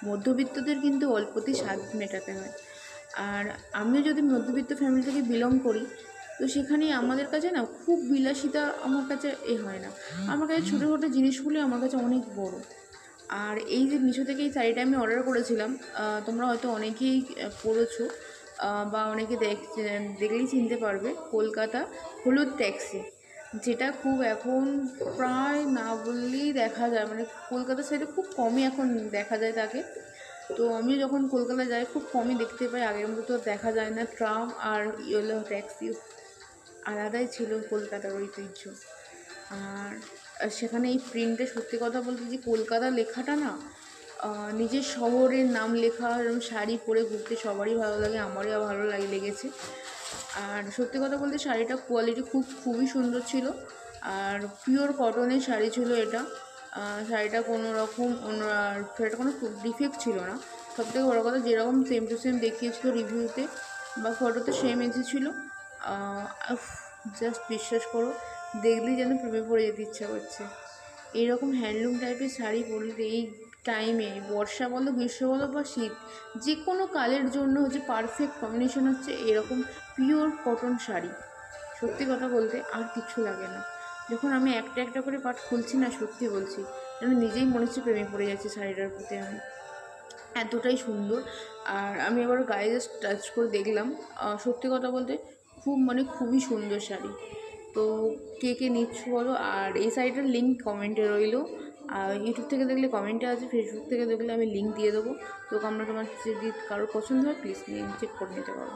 মধ্যবিত্তদের কিন্তু অল্পতেই স্বাদ মেটাতে হয়। আর আমিও যদি মধ্যবিত্ত ফ্যামিলি থেকে বিলং করি, তো সেখানে আমাদের কাছে না খুব বিলাসিতা আমার কাছে হয় না। আমার কাছে ছোটো ছোটো জিনিসগুলি আমার কাছে অনেক বড়। আর এই যে মিশো থেকে এই শাড়িটা আমি অর্ডার করেছিলাম, তোমরা হয়তো অনেকেই পরেছো, বা অনেকে দেখলেই চিনতে পারবে, কলকাতা হলুদ ট্যাক্সি, যেটা খুব এখন প্রায় না বললেই দেখা যায়, মানে কলকাতা সাইডে খুব কমই এখন দেখা যায় তাকে। তো আমি যখন কলকাতা যাই খুব কমই দেখতে পাই, আগের মতো তো দেখা যায় না। ট্রাম আর ইয়েলো ট্যাক্সি আলাদাই ছিল কলকাতার ঐতিহ্য। আর সেখানে এই প্রিন্টে সত্যি কথা বলতে যে কলকাতা লেখাটা না, নিজের শহরের নাম লেখা, এরকম শাড়ি পরে ঘুরতে সবারই ভালো লাগে, আমারও ভালো লেগেছে। আর সত্যি কথা বলতে শাড়িটা কোয়ালিটি খুবই সুন্দর ছিল, আর পিওর কটনের শাড়ি ছিল এটা। শাড়িটা কোনো রকম শাড়িটা কোনো ডিফেক্ট ছিল না। সবথেকে বড়ো কথা, যেরকম সেম টু সেম দেখিয়েছিল রিভিউতে বা ফটোতে সেম এসেছিলো। জাস্ট বিশ্বাস করো, দেখলেই যেন প্রেমে পড়ে যেতে ইচ্ছা করছে। এইরকম হ্যান্ডলুম টাইপের শাড়ি পরলে এই টাইমে, বর্ষা বলো, গ্রীষ্ম বলো বা শীত, যে কোনো কালের জন্য হচ্ছে পারফেক্ট কম্বিনেশন হচ্ছে এরকম পিওর কটন শাড়ি। সত্যি কথা বলতে আর কিছু লাগে না। যখন আমি একটা একটা করে পাট খুলছি না, সত্যি বলছি, আমি নিজেই মনে হচ্ছে প্রেমে পড়ে যাচ্ছি শাড়িটার প্রতি। আমি এতটাই সুন্দর। আর আমি আবার গায়ে জাস্ট টাচ করে দেখলাম, সত্যি কথা বলতে খুবই সুন্দর শাড়ি। তো কে কে নিচ্ছ বলো। আর এই শাড়িটার লিঙ্ক কমেন্টে রইলো। আর ইউটিউব থেকে দেখলে কমেন্টে আছে, ফেসবুক থেকে দেখলে আমি লিঙ্ক দিয়ে দেবো। তো তোমার যদি কারোর পছন্দ হয় প্লিজ চেক করে নিতে পারো।